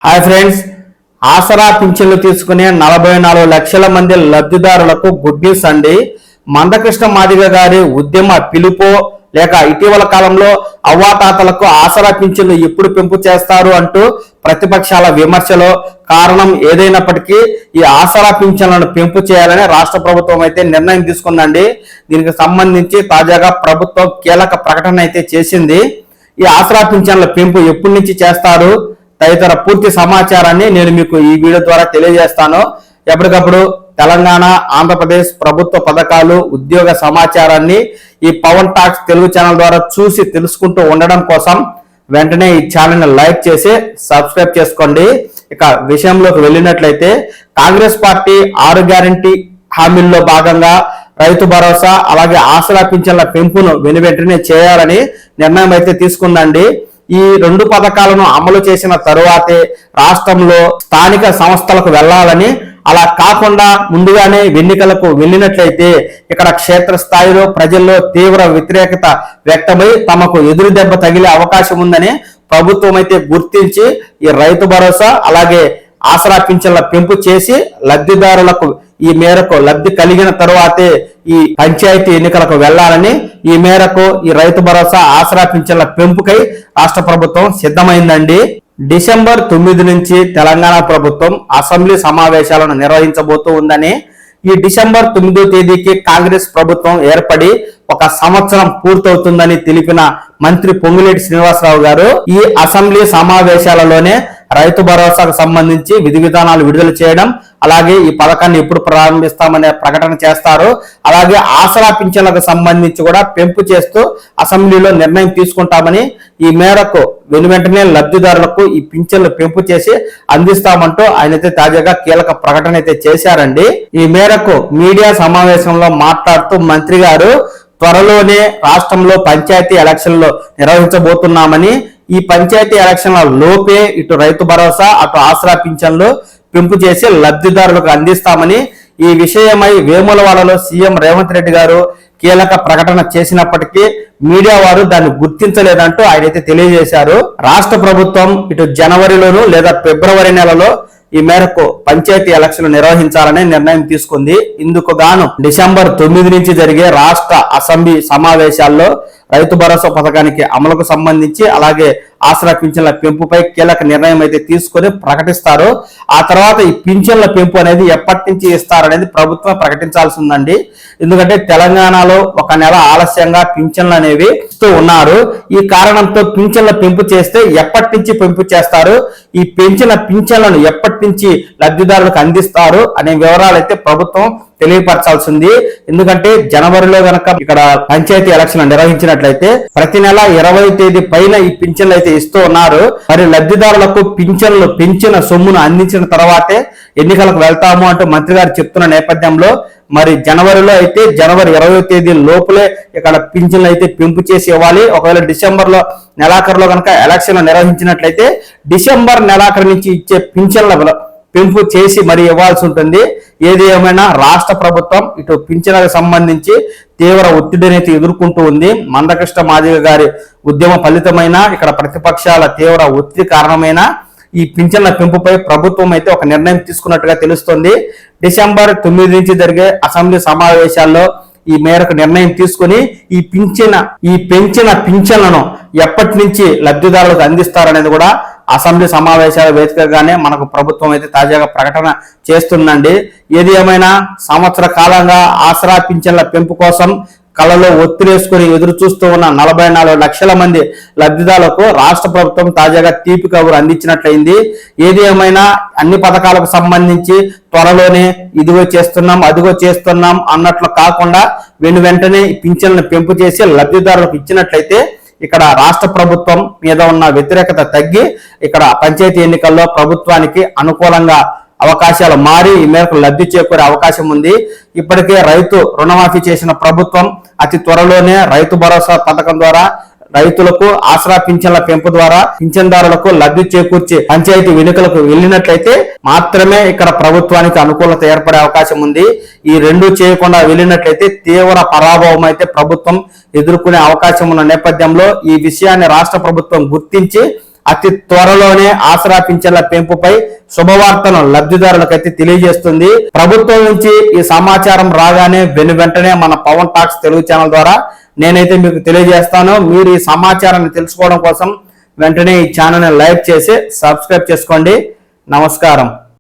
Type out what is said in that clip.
Hi friends, ఆసరా పింఛన్లు తీసుకునే 44 లక్షల మంది లబ్ధిదారులకు గుడ్ న్యూస్ అండి. మందకృష్ణ మాదిగ గారి ఉద్యమ పిలుపో లేక ఇటీవల కాలంలో అవ్వాతాతలకు ఆసరా పింఛన్లు ఎప్పుడు పెంపు చేస్తారు అంటూ ప్రతిపక్షాల విమర్శలో కారణం ఏదైనప్పటికీ ఈ ఆసరా పింఛన్లను పెంపు చేయాలని రాష్ట్ర ప్రభుత్వం అయితే నిర్ణయం తీసుకుందండి. దీనికి సంబంధించి తాజాగా ప్రభుత్వం కీలక ప్రకటన అయితే చేసింది. ఈ ఆసరా పింఛన్ల పెంపు ఎప్పటి నుంచి చేస్తారు తదితర పూర్తి సమాచారాన్ని నేను మీకు ఈ వీడియో ద్వారా తెలియజేస్తాను. ఎప్పటికప్పుడు తెలంగాణ, ఆంధ్రప్రదేశ్ ప్రభుత్వ పథకాలు, ఉద్యోగ సమాచారాన్ని ఈ పవన్ టాక్స్ తెలుగు ఛానల్ ద్వారా చూసి తెలుసుకుంటూ ఉండడం కోసం వెంటనే ఈ ఛానల్ని లైక్ చేసి సబ్స్క్రైబ్ చేసుకోండి. ఇక విషయంలోకి వెళ్ళినట్లయితే కాంగ్రెస్ పార్టీ 6 గ్యారంటీ హామీల్లో భాగంగా రైతు భరోసా అలాగే ఆసరా పింఛన్ల పెంపును వెనువెంటనే చేయాలని నిర్ణయం అయితే తీసుకుందండి. ఈ 2 పథకాలను అమలు చేసిన తరువాతే రాష్ట్రంలో స్థానిక సంస్థలకు వెళ్లాలని, అలా కాకుండా ముందుగానే ఎన్నికలకు వెళ్ళినట్లయితే ఇక్కడ క్షేత్రస్థాయిలో ప్రజల్లో తీవ్ర వ్యతిరేకత వ్యక్తమై తమకు ఎదురు దెబ్బ తగిలే అవకాశం ఉందని ప్రభుత్వం అయితే గుర్తించి ఈ రైతు భరోసా అలాగే ఆసరా పింఛన్ల పెంపు చేసి లబ్ధిదారులకు ఈ మేరకు లబ్ధి కలిగిన తరువాతే ఈ పంచాయతీ ఎన్నికలకు వెళ్లాలని, ఈ మేరకు ఈ రైతు భరోసా ఆసరా పింఛన్ల పెంపుకై రాష్ట్ర ప్రభుత్వం సిద్ధమైందండి. డిసెంబర్ 9 నుంచి తెలంగాణ ప్రభుత్వం అసెంబ్లీ సమావేశాలను నిర్వహించబోతూ ఉందని, ఈ డిసెంబర్ 9వ తేదీకి కాంగ్రెస్ ప్రభుత్వం ఏర్పడి 1 సంవత్సరం పూర్తవుతుందని తెలిపిన మంత్రి పొంగులేటి శ్రీనివాసరావు గారు ఈ అసెంబ్లీ సమావేశాలలోనే రైతు భరోసాకు సంబంధించి విధి విధానాలు విడుదల చేయడం, అలాగే ఈ పథకాన్ని ఎప్పుడు ప్రారంభిస్తామనే ప్రకటన చేస్తారు. అలాగే ఆసరా పింఛన్లకు సంబంధించి కూడా పెంపు చేస్తూ అసెంబ్లీలో నిర్ణయం తీసుకుంటామని, ఈ మేరకు వెనువెంటనే లబ్ధిదారులకు ఈ పింఛన్లు పెంపు చేసి అందిస్తామంటూ ఆయనైతే తాజాగా కీలక ప్రకటన అయితే చేశారండి. ఈ మేరకు మీడియా సమావేశంలో మాట్లాడుతూ మంత్రి గారు త్వరలోనే రాష్ట్రంలో పంచాయతీ ఎలక్షన్లు నిర్వహించబోతున్నామని, ఈ పంచాయతీ ఎలక్షన్ల లోపే ఇటు రైతు భరోసా అటు ఆసరా పింఛన్లు పెంపు చేసి లబ్ధిదారులకు అందిస్తామని, ఈ విషయమై వేములవాడలో సీఎం రేవంత్ రెడ్డి గారు కీలక ప్రకటన చేసినప్పటికీ మీడియా వారు దాన్ని గుర్తించలేదంటూ ఆయనైతే తెలియజేశారు. రాష్ట్ర ప్రభుత్వం ఇటు జనవరిలోను లేదా ఫిబ్రవరి నెలలో ఈ మేరకు పంచాయతీ ఎలక్షన్లు నిర్వహించాలనే నిర్ణయం తీసుకుంది. ఇందుకు గాను డిసెంబర్ 9 నుంచి జరిగే రాష్ట్ర అసెంబ్లీ సమావేశాల్లో రైతు భరోసా పథకానికి అమలుకు సంబంధించి అలాగే ఆసరా పింఛన్ల పెంపుపై కీలక నిర్ణయం అయితే తీసుకొని ప్రకటిస్తారు. ఆ తర్వాత ఈ పింఛన్ల పెంపు అనేది ఎప్పటి నుంచి ఇస్తారనేది ప్రభుత్వం ప్రకటించాల్సి ఉందండి. ఎందుకంటే తెలంగాణలో 1 నెల ఆలస్యంగా పింఛన్లు అనేవి ఇస్తూ ఉన్నారు. ఈ కారణంతో పింఛన్ల పెంపు చేస్తే ఎప్పటి నుంచి పెంపు చేస్తారు, ఈ పెంచిన పింఛన్లను ఎప్పటి నుంచి లబ్ధిదారులకు అందిస్తారు అనే వివరాలు అయితే ప్రభుత్వం తెలియపరచాల్సింది. ఎందుకంటే జనవరిలో గనక ఇక్కడ పంచాయతీ ఎలక్షన్ నిర్వహించినట్లయితే ప్రతి నెల 20వ తేదీ పైన ఈ పింఛన్లు అయితే ఇస్తూ ఉన్నారు. మరి లబ్ధిదారులకు పింఛన్లు పెంచిన సొమ్మును అందించిన తర్వాతే ఎన్నికలకు వెళ్తాము అంటూ మంత్రి గారు చెప్తున్న నేపథ్యంలో మరి జనవరిలో అయితే జనవరి 20వ తేదీ లోపులే ఇక్కడ పింఛన్లు అయితే పెంపు చేసి ఇవ్వాలి. ఒకవేళ డిసెంబర్లో నెలాఖరులో కనుక ఎలక్షన్ నిర్వహించినట్లయితే డిసెంబర్ నెలాఖరు నుంచి ఇచ్చే పింఛన్ల పెంపు చేసి మరి ఇవ్వాల్సి ఉంటుంది. ఏది ఏమైనా రాష్ట్ర ప్రభుత్వం ఇటు పింఛన్లకు సంబంధించి తీవ్ర ఒత్తిడిని అయితే ఎదుర్కొంటూ ఉంది. మందకృష్ణ మాదిగ గారి ఉద్యమ ఫలితమైన ఇక్కడ ప్రతిపక్షాల తీవ్ర ఒత్తిడి కారణమైన ఈ పింఛన్ల పెంపుపై ప్రభుత్వం అయితే ఒక నిర్ణయం తీసుకున్నట్టుగా తెలుస్తోంది. డిసెంబర్ 9 నుంచి జరిగే అసెంబ్లీ సమావేశాల్లో ఈ మేరకు నిర్ణయం తీసుకుని ఈ పెంచిన పింఛన్లను ఎప్పటి నుంచి లబ్ధిదారులకు అందిస్తారనేది కూడా అసెంబ్లీ సమావేశాల వేదికగానే మనకు ప్రభుత్వం అయితే తాజాగా ప్రకటన చేస్తుందండి. ఏది ఏమైనా సంవత్సర కాలంగా ఆసరా పింఛన్ల పెంపు కోసం కళ్ళలో ఒత్తిలేసుకుని ఎదురు చూస్తూ ఉన్న 44 లక్షల మంది లబ్ధిదారులకు రాష్ట్ర ప్రభుత్వం తాజాగా తీపి కబురు అందించినట్లయింది. ఏది ఏమైనా అన్ని పథకాలకు సంబంధించి త్వరలోనే ఇదిగో చేస్తున్నాం అదిగో చేస్తున్నాం అన్నట్లు కాకుండా వెంటనే పింఛన్లను పెంపు చేసి లబ్ధిదారులకు ఇచ్చినట్లయితే ఇక్కడ రాష్ట్ర ప్రభుత్వం మీద ఉన్న వ్యతిరేకత తగ్గి ఇక్కడ పంచాయతీ ఎన్నికల్లో ప్రభుత్వానికి అనుకూలంగా అవకాశాలు మారి ఈ మేరకు లబ్ధి చేకూరే అవకాశం ఉంది. ఇప్పటికే రైతు రుణమాఫీ చేసిన ప్రభుత్వం అతి త్వరలోనే రైతు భరోసా పథకం ద్వారా రైతులకు ఆసరా పింఛన్ల పెంపు ద్వారా పింఛన్దారులకు లబ్ధి చేకూర్చి పంచాయతీ ఎన్నికలకు వెళ్ళినట్లయితే మాత్రమే ఇక్కడ ప్రభుత్వానికి అనుకూలత ఏర్పడే అవకాశం ఉంది. ఈ 2 చేయకుండా వెళ్ళినట్లయితే తీవ్ర పరాభవం అయితే ప్రభుత్వం ఎదుర్కొనే అవకాశం ఉన్న నేపథ్యంలో ఈ విషయాన్ని రాష్ట్ర ప్రభుత్వం గుర్తించి అతి త్వరలోనే ఆసరా పింఛన్ల పెంపుపై శుభవార్తను లబ్ధిదారులకైతే తెలియజేస్తుంది. ప్రభుత్వం నుంచి ఈ సమాచారం రాగానే వెంటనే మన పవన్ టాక్స్ తెలుగు ఛానల్ ద్వారా నేనైతే మీకు తెలియజేస్తాను. మీరు ఈ సమాచారాన్ని తెలుసుకోవడం కోసం వెంటనే ఈ ఛానల్ని లైక్ చేసి సబ్స్క్రైబ్ చేసుకోండి. నమస్కారం.